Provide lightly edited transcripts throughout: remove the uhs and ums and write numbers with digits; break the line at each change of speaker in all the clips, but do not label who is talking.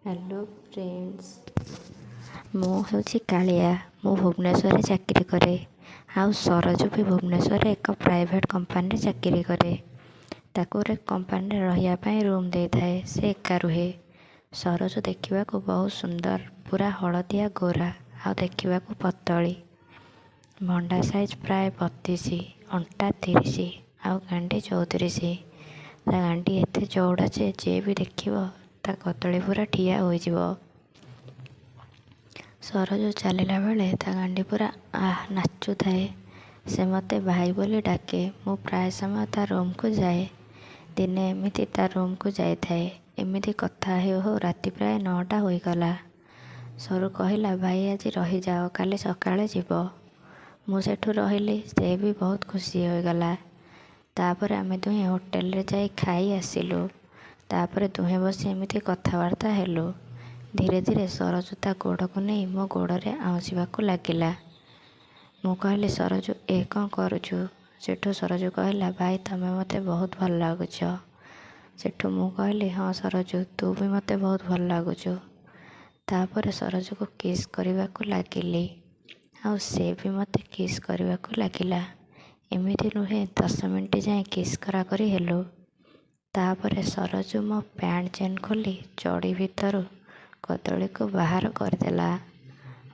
Hello friends, ମୁଁ ହେଉଛି କାଳିଆ। ମୁଁ ଭୁବନେଶ୍ୱରରେ ଚାକିରି କରେ। ଆଉ ସରୋଜ ବି ଭୁବନେଶ୍ୱରରେ ଏକ ପ୍ରାଇଭେଟ୍ କମ୍ପାନୀରେ ଚାକିରି କରେ। ତାକୁ ଗୋଟେ କମ୍ପାନୀରେ ରହିବା ପାଇଁ ରୁମ୍ ଦେଇଥାଏ। ସେ ଏକା ରୁହେ। ସରୋଜ ଦେଖିବାକୁ ବହୁତ ସୁନ୍ଦର, ପୁରା ହଳଦିଆ ଗୋରା ଆଉ ଦେଖିବାକୁ ପତଳି। ଭଣ୍ଡା ସାଇଜ୍ ପ୍ରାୟ 32, ଅଣ୍ଟା 30 ଆଉ ଗାଣ୍ଡି 34। ତା ଗାଣ୍ଡି ଏତେ ଚଉଡ଼ା ଯେ ଯିଏ ବି ଦେଖିବ ତା କଦଳୀ ପୁରା ଠିଆ ହୋଇଯିବ। ସରୋଜ ଚାଲିଲା ବେଳେ ତା ଗାଣ୍ଡି ପୁରା ନାଚୁଥାଏ। ସେ ମୋତେ ଭାଇ ବୋଲି ଡାକେ। ମୁଁ ପ୍ରାୟ ସମୟ ତା ରୁମ୍କୁ ଯାଏ। ଦିନେ ଏମିତି ତା ରୁମ୍କୁ ଯାଇଥାଏ। ଏମିତି କଥା ହେଉ ହେଉ ରାତି ପ୍ରାୟ 9ଟା ହୋଇଗଲା। ସରୁ କହିଲା, ଭାଇ ଆଜି ରହିଯାଅ, କାଲି ସକାଳେ ଯିବ। ମୁଁ ସେଠୁ ରହିଲି। ସେ ବି ବହୁତ ଖୁସି ହୋଇଗଲା। ତାପରେ ଆମେ ଦୁହେଁ ହୋଟେଲରେ ଯାଇ ଖାଇ ଆସିଲୁ। ତାପରେ ଦୁହେଁ ବସି ଏମିତି କଥାବାର୍ତ୍ତା ହେଲୁ। ଧୀରେ ଧୀରେ ସରୋଜ ତା ଗୋଡ଼କୁ ନେଇ ମୋ ଗୋଡ଼ରେ ଆଉଁସିବାକୁ ଲାଗିଲା। ମୁଁ କହିଲି, ସରୋଜ ଏ କ'ଣ କରୁଛୁ? ସେଠୁ ସରୋଜ କହିଲା, ଭାଇ ତମେ ମୋତେ ବହୁତ ଭଲ ଲାଗୁଛ। ସେଠୁ ମୁଁ କହିଲି, ହଁ ସରୋଜ, ତୁ ବି ମୋତେ ବହୁତ ଭଲ ଲାଗୁଛୁ। ତାପରେ ସରୋଜକୁ କିସ୍ କରିବାକୁ ଲାଗିଲି ଆଉ ସେ ବି ମୋତେ କିସ୍ କରିବାକୁ ଲାଗିଲା। ଏମିତି ନୁହେଁ 10 ମିନିଟ୍ ଯାଏଁ କିସ୍ କରାକରି ହେଲୁ। ତାପରେ ସରୋଜ ମୋ ପ୍ୟାଣ୍ଟ ଚେନ୍ ଖୋଲି ଚଡ଼ି ଭିତରୁ କଦଳୀକୁ ବାହାର କରିଦେଲା।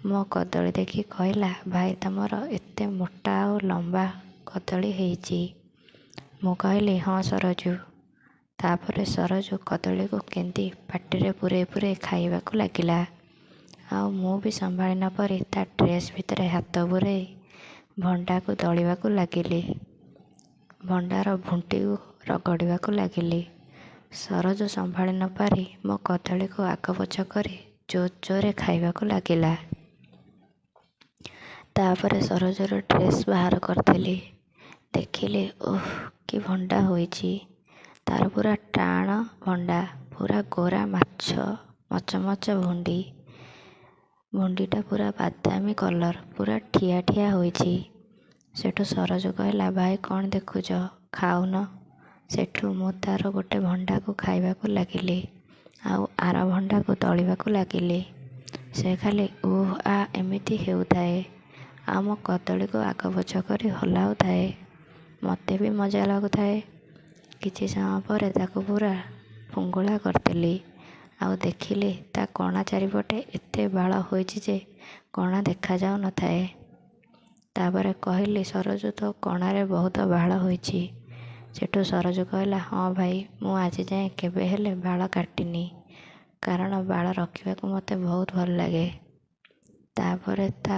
ମୋ କଦଳୀ ଦେଖି କହିଲା, ଭାଇ ତମର ଏତେ ମୋଟା ଆଉ ଲମ୍ବା କଦଳୀ ହେଇଛି। ମୁଁ କହିଲି, ହଁ ସରୋଜ। ତାପରେ ସରୋଜ କଦଳୀକୁ କେନ୍ଦି ପାଟିରେ ପୂରେଇ ପୂରେଇ ଖାଇବାକୁ ଲାଗିଲା। ଆଉ ମୁଁ ବି ସମ୍ଭାଳି ନ ପାରି ତା ଡ୍ରେସ୍ ଭିତରେ ହାତ ପୂରେଇ ଭଣ୍ଡାକୁ ଦଳିବାକୁ ଲାଗିଲି। ଭଣ୍ଡାର ଭୁଣ୍ଟିକୁ ରଗଡ଼ିବାକୁ ଲାଗିଲି। ସରୋଜ ସମ୍ଭାଳି ନ ପାରି ମୋ କଦଳୀକୁ ଆଗ ପଛ କରି ଜୋର ଜୋରରେ ଖାଇବାକୁ ଲାଗିଲା। ତାପରେ ସରୋଜର ଡ୍ରେସ୍ ବାହାର କରିଦେଲି। ଦେଖିଲି, ଓଃ କି ଭଣ୍ଡା ହୋଇଛି। ତାର ପୁରା ଟାଣ ଭଣ୍ଡା, ପୁରା ଗୋରା ମାଛ ମଚମଚ ଭୁଣ୍ଡିଟା ପୁରା ବାଦାମୀ କଲର୍, ପୁରା ଠିଆ ଠିଆ ହୋଇଛି। ସେଠୁ ସରୋଜ କହିଲା, ଭାଇ କ'ଣ ଦେଖୁଛ, ଖାଉନ। ସେଠୁ ମୁଁ ତାର ଗୋଟେ ଭଣ୍ଡାକୁ ଖାଇବାକୁ ଲାଗିଲି ଆଉ ଆର ଭଣ୍ଡାକୁ ଦଳିବାକୁ ଲାଗିଲି। ସେ ଖାଲି ଉଃ ଆ ଏମିତି ହେଉଥାଏ ଆଉ ମୋ କଦଳୀକୁ ଆଗ ପଛ କରି ହଲାଉଥାଏ। ମୋତେ ବି ମଜା ଲାଗୁଥାଏ। କିଛି ସମୟ ପରେ ତାକୁ ପୁରା ଫୁଙ୍ଗୁଳା କରିଦେଲି ଆଉ ଦେଖିଲି ତା କଣା ଚାରିପଟେ ଏତେ ବାଳ ହୋଇଛି ଯେ କଣା ଦେଖାଯାଉନଥାଏ। ତାପରେ କହିଲି, ସରୋଜ ତୋ କଣାରେ ବହୁତ ବାଳ ହୋଇଛି। ସେଠୁ ସରୋଜ କହିଲା, ହଁ ଭାଇ, ମୁଁ ଆଜି ଯାଏଁ କେବେ ହେଲେ ବାଳ କାଟିନି, କାରଣ ବାଳ ରଖିବାକୁ ମୋତେ ବହୁତ ଭଲ ଲାଗେ। ତାପରେ ତା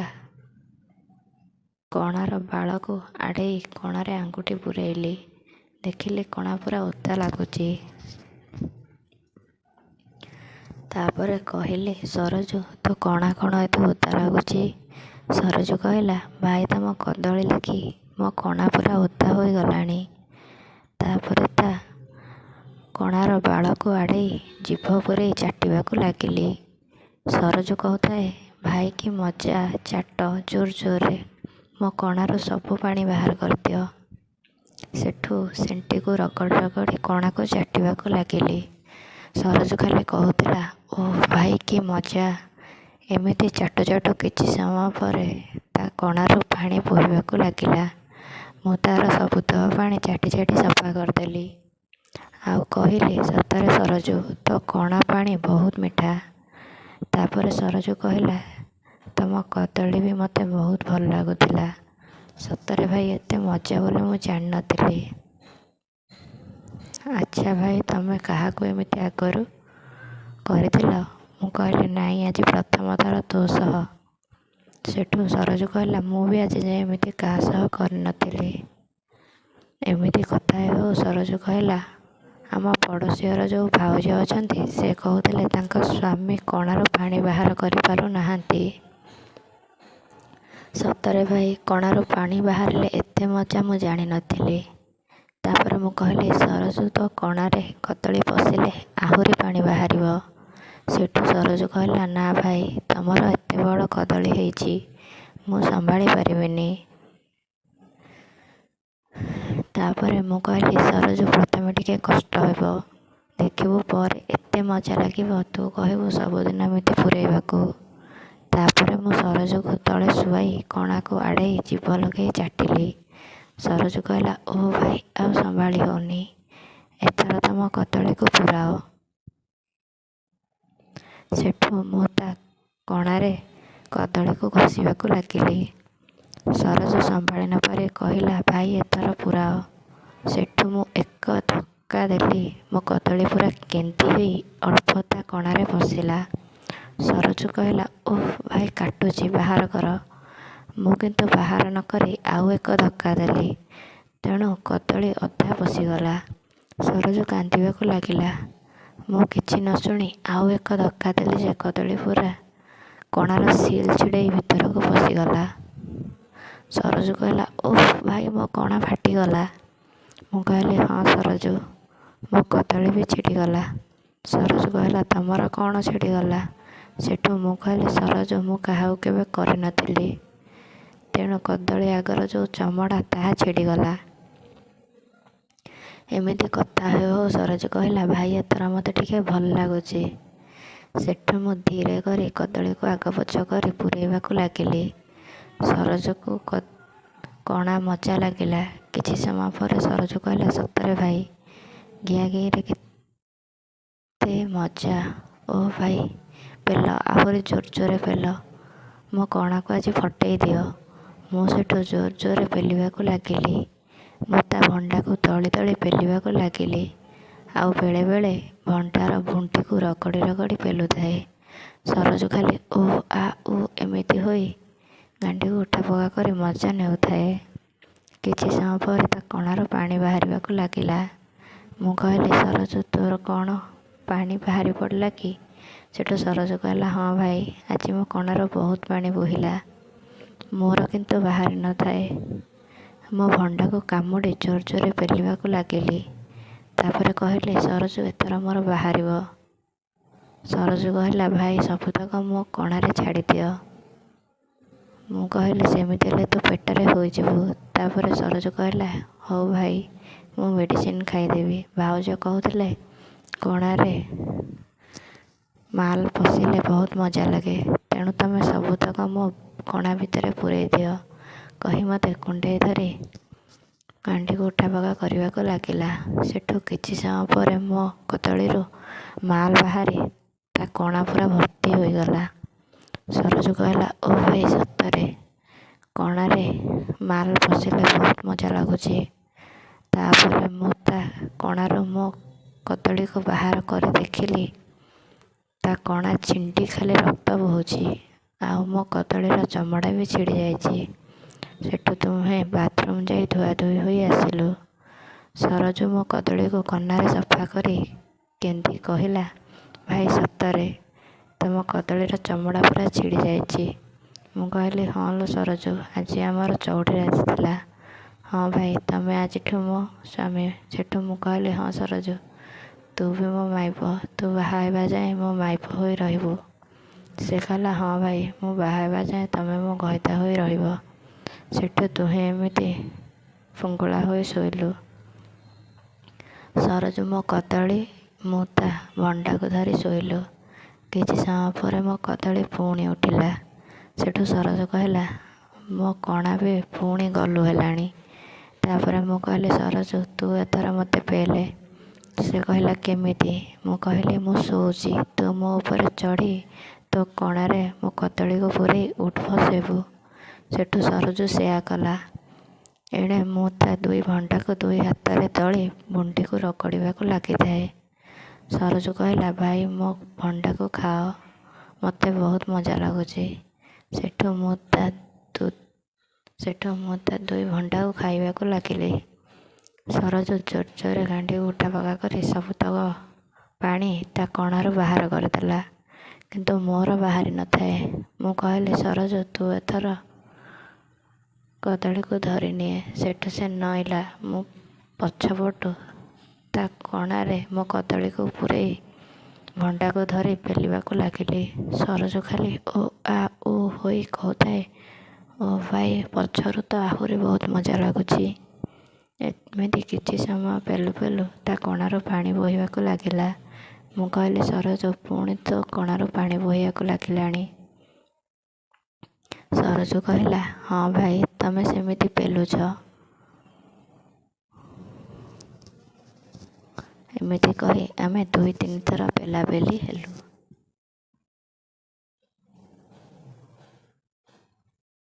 କଣାର ବାଳକୁ ଆଡ଼େଇ କଣାରେ ଆଙ୍ଗୁଠି ପୂରେଇଲି। ଦେଖିଲି କଣା ପୁରା ଓଦା ଲାଗୁଛି। ତାପରେ କହିଲି, ସରୋଜ ତୋ କଣା କ'ଣ ଏତେ ଓଦା ଲାଗୁଛି? ସରୋଜ କହିଲା, ଭାଇ ତମ କଦଳୀ ଲାଗି ମୋ କଣା ପୁରା ଓଦା ହୋଇଗଲାଣି। ତାପରେ ତା କଣାର ବାଳକୁ ଆଡ଼େଇ ଜିଭ ପୂରେଇ ଚାଟିବାକୁ ଲାଗିଲି। ସରୋଜ କହୁଥାଏ, ଭାଇ କି ମଜା, ଚାଟ ଜୋର ଜୋରରେ, ମୋ କଣାରୁ ସବୁ ପାଣି ବାହାର କରିଦିଅ। ସେଠୁ ସେଣ୍ଟିକୁ ରଗଡ଼ି ରଗଡ଼ି କଣାକୁ ଚାଟିବାକୁ ଲାଗିଲି। ସରୋଜ ଖାଲି କହୁଥିଲା, ଓଃ ଭାଇ କି ମଜା। ଏମିତି ଚାଟୁ ଚାଟୁ କିଛି ସମୟ ପରେ ତା କଣାରୁ ପାଣି ବୋହିବାକୁ ଲାଗିଲା। ମୁଁ ତାର ସବୁତକ ପାଣି ଚାଟି ଚାଟି ସଫା କରିଦେଲି ଆଉ କହିଲି, ସତରେ ସରୋଜ, ତୋ କଣା ପାଣି ବହୁତ ମିଠା। ତାପରେ ସରୋଜ କହିଲା, ତମ କଦଳୀ ବି ମୋତେ ବହୁତ ଭଲ ଲାଗୁଥିଲା। ସତରେ ଭାଇ, ଏତେ ମଜା ବୋଲି ମୁଁ ଜାଣିନଥିଲି। ଆଚ୍ଛା ଭାଇ, ତମେ କାହାକୁ ଏମିତି ଆଗରୁ କରିଥିଲ? ମୁଁ କହିଲି, ନାଇଁ, ଆଜି ପ୍ରଥମ ଥର ତୋ ସହ। ସେଠୁ ସରୋଜ କହିଲା, ମୁଁ ବି ଆଜି ଯାଏଁ ଏମିତି କାହା ସହ କରିନଥିଲି। ଏମିତି କଥା ହେଉ ସରୋଜ କହିଲା, ଆମ ପଡ଼ୋଶୀ ଘର ଯେଉଁ ଭାଉଜ ଅଛନ୍ତି, ସେ କହୁଥିଲେ ତାଙ୍କ ସ୍ୱାମୀ କଣାରୁ ପାଣି ବାହାର କରିପାରୁନାହାନ୍ତି। ସତରେ ଭାଇ, କଣାରୁ ପାଣି ବାହାରିଲେ ଏତେ ମଜା ମୁଁ ଜାଣିନଥିଲି। ତାପରେ ମୁଁ କହିଲି, ସରୋଜ ତୋ କଣାରେ କଦଳୀ ପଶିଲେ ଆହୁରି ପାଣି ବାହାରିବ। ସେଠୁ ସରୋଜ କହିଲା, ନା ଭାଇ, ତମର ଏତେ ବଡ଼ କଦଳୀ ହେଇଛି, ମୁଁ ସମ୍ଭାଳି ପାରିବିନି। ତାପରେ ମୁଁ କହିଲି, ସରୋଜ ପ୍ରଥମେ ଟିକେ କଷ୍ଟ ହେବ, ଦେଖିବୁ ପରେ ଏତେ କେତେ ମଜା ଲାଗିବ ତୁ କହିବୁ ସବୁଦିନ ଏମିତି ପୂରେଇବାକୁ। ତାପରେ ମୁଁ ସରୋଜକୁ ତଳେ ଶୁଆଇ କଣାକୁ ଆଡ଼େଇ ଜିଭ ଲଗେଇ ଚାଟିଲି। ସରୋଜ କହିଲା, ଓହ ଭାଇ ଆଉ ସମ୍ଭାଳି ହେଉନି, ଏଥର ତମ କଦଳୀକୁ ପୁରାଅ। ସେଠୁ ମୁଁ ତା କଣାରେ କଦଳୀକୁ ଘଷିବାକୁ ଲାଗିଲି। ସରୋଜ ସମ୍ଭାଳି ନ ପାରି କହିଲା, ଭାଇ ଏଥର ପୁରାଅ। ସେଠୁ ମୁଁ ଏକ ଧକ୍କା ଦେଲି। ମୋ କଦଳୀ ପୁରା କେନ୍ଦି ହୋଇ ଅଳ୍ପ ତା କଣାରେ ପଶିଲା। ସରୋଜ କହିଲା, ଓଃ ଭାଇ କାଟୁଛି, ବାହାର କର। ମୁଁ କିନ୍ତୁ ବାହାର ନ କରି ଆଉ ଏକ ଧକ୍କା ଦେଲି। ତେଣୁ କଦଳୀ ଅଧା ପଶିଗଲା। ସରୋଜ କାନ୍ଦିବାକୁ ଲାଗିଲା। ମୁଁ କିଛି ନ ଶୁଣି ଆଉ ଏକ ଧକ୍କା ଦେଲି ଯେ କଦଳୀ ପୁରା କଣାର ସିଲ୍ ଛିଡ଼େଇ ଭିତରକୁ ପଶିଗଲା। ସରୋଜ କହିଲା, ଓଃ ଭାଇ ମୋ କଣା ଫାଟିଗଲା। ମୁଁ କହିଲି, ହଁ ସରୋଜ, ମୋ କଦଳୀ ବି ଛିଡ଼ିଗଲା। ସରୋଜ କହିଲା, ତମର କ'ଣ ଛିଡ଼ିଗଲା? ସେଠୁ ମୁଁ କହିଲି, ସରୋଜ ମୁଁ କାହାକୁ କେବେ କରିନଥିଲି, ତେଣୁ କଦଳୀ ଆଗର ଯେଉଁ ଚମଡ଼ା ତାହା ଛିଡ଼ିଗଲା। ଏମିତି କଥା ହେଉ ହେଉ ସରୋଜ କହିଲା, ଭାଇ ଏଥର ମୋତେ ଟିକେ ଭଲ ଲାଗୁଛି। ସେଠୁ ମୁଁ ଧୀରେ କରି କଦଳୀକୁ ଆଗ ପଛ କରି ପୂରେଇବାକୁ ଲାଗିଲି। ସରୋଜକୁ କଣା ମଜା ଲାଗିଲା। କିଛି ସମୟ ପରେ ସରୋଜ କହିଲା, ସତରେ ଭାଇ ଘିଆ ଘିରେ କେତେ ମଜା। ଓ ଭାଇ ପେଲ, ଆହୁରି ଜୋର ଜୋରରେ ପେଲ, ମୋ କଣାକୁ ଆଜି ଫଟେଇ ଦିଅ। ମୁଁ ସେଠୁ ଜୋର ଜୋରରେ ପେଲିବାକୁ ଲାଗିଲି। ମୁଁ ତା ଭଣ୍ଡାକୁ ତଳି ତଳି ପେଲିବାକୁ ଲାଗିଲି। ଆଉ ବେଳେବେଳେ ଭଣ୍ଡାର ଭୁଣ୍ଟିକୁ ରଗଡ଼ି ରଗଡ଼ି ପେଲୁଥାଏ। ସରୋଜ ଖାଲି ଓ ଆ ଉ ଏମିତି ହୋଇ ଗାଣ୍ଡିକୁ ଉଠା ପକା କରି ମଜା ନେଉଥାଏ। କିଛି ସମୟ ପରେ ତା କଣାରୁ ପାଣି ବାହାରିବାକୁ ଲାଗିଲା। ମୁଁ କହିଲି, ସରୋଜ ତୋର କ'ଣ ପାଣି ବାହାରି ପଡ଼ିଲା କି? ସେଠୁ ସରୋଜ କହିଲା, ହଁ ଭାଇ ଆଜି ମୋ କଣାରୁ ବହୁତ ପାଣି ବୋହିଲା। ମୋର କିନ୍ତୁ ବାହାରି ନଥାଏ। ମୋ ଭଣ୍ଡାକୁ କାମୁଡ଼ି ଜୋର ଜୋରରେ ପେଲିବାକୁ ଲାଗିଲି। ତାପରେ କହିଲି, ସରୋଜ ଏଥର ମୋର ବାହାରିବ। ସରୋଜ କହିଲା, ଭାଇ ସବୁତକ ମୋ କଣାରେ ଛାଡ଼ିଦିଅ। ମୁଁ କହିଲି, ସେମିତି ହେଲେ ତୁ ପେଟରେ ହୋଇଯିବୁ। ତାପରେ ସରୋଜ କହିଲା, ହଉ ଭାଇ ମୁଁ ମେଡ଼ିସିନ ଖାଇଦେବି। ଭାଉଜ କହୁଥିଲେ କଣାରେ ମାଲ ପଶିଲେ ବହୁତ ମଜା ଲାଗେ, ତେଣୁ ତମେ ସବୁତକ ମୋ କଣା ଭିତରେ ପୂରେଇ ଦିଅ, କହି ମୋତେ କୁଣ୍ଡେଇ ଧରି ଗାଣ୍ଡିକୁ ଉଠାପକା କରିବାକୁ ଲାଗିଲା। ସେଠୁ କିଛି ସମୟ ପରେ ମୋ କଦଳୀରୁ ମାଲ ବାହାରି ତା କଣା ପୁରା ଭର୍ତ୍ତି ହୋଇଗଲା। ସରୋଜ କହିଲା, ଓ ଭାଇ ସତରେ କଣାରେ ମାଲ ପଶିଲେ ବହୁତ ମଜା ଲାଗୁଛି। ତାପରେ ମୁଁ ତା କଣାରୁ ମୋ କଦଳୀକୁ ବାହାର କରି ଦେଖିଲି, ତା କଣା ଛିଣ୍ଡି ଖାଲି ରକ୍ତ ବୋହୁଛି, ଆଉ ମୋ କଦଳୀର ଚମଡ଼ା ବି ଛିଡ଼ି ଯାଇଛି। ସେଠୁ ଦୁହେଁ ବାଥରୁମ୍ ଯାଇ ଧୁଆଧୋଇ ହୋଇ ଆସିଲୁ। ସରୋଜ ମୋ କଦଳୀକୁ କନାରେ ସଫା କରି କେନ୍ଦି କହିଲା, ଭାଇ ସତରେ ତମ କଦଳୀର ଚମଡ଼ା ପୁରା ଛିଡ଼ି ଯାଇଛି। ମୁଁ କହିଲି, ହଁ ଲୋ ସରୋଜ, ଆଜି ଆମର ଚଉଠି ରାତି ଥିଲା। ହଁ ଭାଇ ତମେ ଆଜିଠୁ ମୋ ସ୍ୱାମୀ। ସେଠୁ ମୁଁ କହିଲି, ହଁ ସରୋଜ ତୁ ବି ମୋ ମାଇପ, ତୁ ବାହା ହେବା ଯାଏଁ ମୋ ମାଇପ ହୋଇ ରହିବୁ। ସେ କହିଲା, ହଁ ଭାଇ ମୁଁ ବାହା ହେବା ଯାଏଁ ତମେ ମୋ ଘଇତା ହୋଇ ରହିବ। ସେଠୁ ଦୁହେଁ ଏମିତି ଫୁଙ୍ଗୁଳା ହୋଇ ଶୋଇଲୁ। ସରୋଜ ମୋ କଦଳୀ, ମୁଁ ତା ଭଣ୍ଡାକୁ ଧରି ଶୋଇଲୁ। କିଛି ସମୟ ପରେ ମୋ କଦଳୀ ପୁଣି ଉଠିଲା। ସେଠୁ ସରୋଜ କହିଲା, ମୋ କଣା ବି ପୁଣି ଗଲୁ ହେଲାଣି। ତାପରେ ମୁଁ କହିଲି, ସରୋଜ ତୁ ଏଥର ମୋତେ ପେଲେ। ସେ କହିଲା, କେମିତି? ମୁଁ କହିଲି, ମୁଁ ଶୋଉଛି, ତୁ ମୋ ଉପରେ ଚଢ଼ି ତୋ କଣାରେ ମୋ କଦଳୀକୁ ପୂରେଇ ଉଠ ବସେଇବୁ। ସେଠୁ ସରୋଜ ସେୟା କଲା। ଏଣେ ମୁଁ ତା ଦୁଇ ଭଣ୍ଡାକୁ ଦୁଇ ହାତରେ ଦଳି ଭୁଣ୍ଟିକୁ ରଗଡ଼ିବାକୁ ଲାଗିଥାଏ। ସରୋଜ କହିଲା, ଭାଇ ମୋ ଭଣ୍ଡାକୁ ଖାଅ, ମୋତେ ବହୁତ ମଜା ଲାଗୁଛି। ସେଠୁ ମୁଁ ତା ଦୁଇ ଭଣ୍ଡାକୁ ଖାଇବାକୁ ଲାଗିଲି। ସରୋଜ ଜୋର ଜୋରରେ ଗାଣ୍ଡିକୁ ଉଠା ପକା କରି ସବୁତକ ପାଣି ତା କଣାରୁ ବାହାର କରିଦେଲା, କିନ୍ତୁ ମୋର ବାହାରି ନଥାଏ। ମୁଁ କହିଲି, ସରୋଜ ତୁ ଏଥର କଦଳୀକୁ ଧରିନିଏ। ସେଠୁ ସେ ନଇଲା। ମୁଁ ପଛପଟୁ ତା କଣାରେ ମୋ କଦଳୀକୁ ପୂରେଇ ଭଣ୍ଡାକୁ ଧରି ପେଲିବାକୁ ଲାଗିଲି। ସରୋଜ ଖାଲି ଓ ଆ ଉ ହୋଇ କହୁଥାଏ। ଓ ଭାଇ ପଛରୁ ତ ଆହୁରି ବହୁତ ମଜା ଲାଗୁଛି। ଏମିତି କିଛି ସମୟ ପେଲୁ ପେଲୁ ତା କଣାରୁ ପାଣି ବୋହିବାକୁ ଲାଗିଲା। ମୁଁ କହିଲି ସରୋଜ ପୁଣି ତ କଣାରୁ ପାଣି ବୋହିବାକୁ ଲାଗିଲାଣି। ସରୋଜ କହିଲା, ହଁ ଭାଇ ତମେ ସେମିତି ପେଲୁଛ। ଏମିତି କହି ଆମେ 2-3 ଥର ପେଲାପେଲି ହେଲୁ।